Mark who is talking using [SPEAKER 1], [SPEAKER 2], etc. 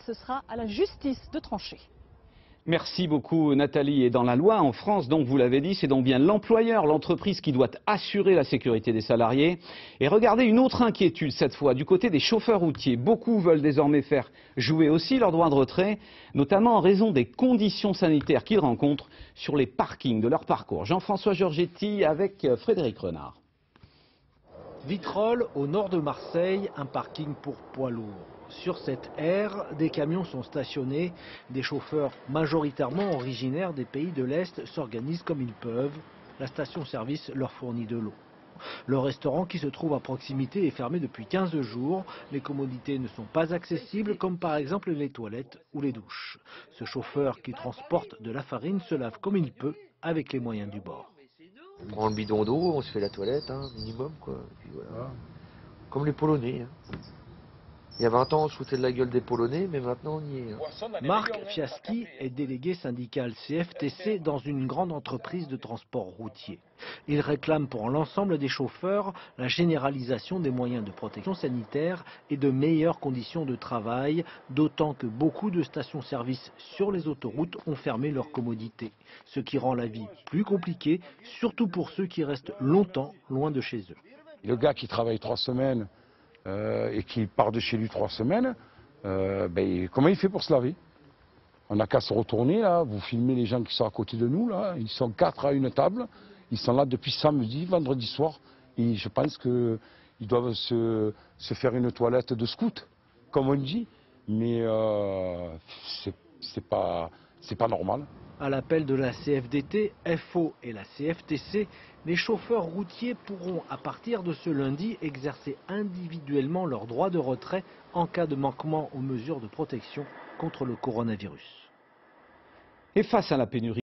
[SPEAKER 1] Ce sera à la justice de trancher.
[SPEAKER 2] Merci beaucoup Nathalie. Et dans la loi en France, donc vous l'avez dit, c'est donc bien l'employeur, l'entreprise qui doit assurer la sécurité des salariés. Et regardez une autre inquiétude cette fois, du côté des chauffeurs routiers. Beaucoup veulent désormais faire jouer aussi leur droit de retrait, notamment en raison des conditions sanitaires qu'ils rencontrent sur les parkings de leur parcours. Jean-François Giorgetti avec Frédéric Renard.
[SPEAKER 3] Vitrolles, au nord de Marseille, un parking pour poids lourds. Sur cette aire, des camions sont stationnés. Des chauffeurs majoritairement originaires des pays de l'Est s'organisent comme ils peuvent. La station-service leur fournit de l'eau. Le restaurant qui se trouve à proximité est fermé depuis 15 jours. Les commodités ne sont pas accessibles, comme par exemple les toilettes ou les douches. Ce chauffeur qui transporte de la farine se lave comme il peut avec les moyens du bord.
[SPEAKER 4] On prend le bidon d'eau, on se fait la toilette, minimum quoi. Et puis voilà. Comme les Polonais. Il y a 20 ans, on se foutait de la gueule des Polonais, mais maintenant on y est.
[SPEAKER 3] Marc Fiaschi est délégué syndical CFTC dans une grande entreprise de transport routier. Il réclame pour l'ensemble des chauffeurs la généralisation des moyens de protection sanitaire et de meilleures conditions de travail, d'autant que beaucoup de stations-service sur les autoroutes ont fermé leurs commodités, ce qui rend la vie plus compliquée, surtout pour ceux qui restent longtemps loin de chez eux.
[SPEAKER 5] Le gars qui travaille 3 semaines et qui part de chez lui 3 semaines, comment il fait pour se laver? On n'a qu'à se retourner, là, vous filmez les gens qui sont à côté de nous, là, ils sont 4 à une table, ils sont là depuis samedi, vendredi soir, et je pense qu'ils doivent se faire une toilette de scout, comme on dit, mais c'est pas normal.
[SPEAKER 3] À l'appel de la CFDT, FO et la CFTC, les chauffeurs routiers pourront, à partir de ce lundi, exercer individuellement leur droit de retrait en cas de manquement aux mesures de protection contre le coronavirus.
[SPEAKER 2] Et face à la pénurie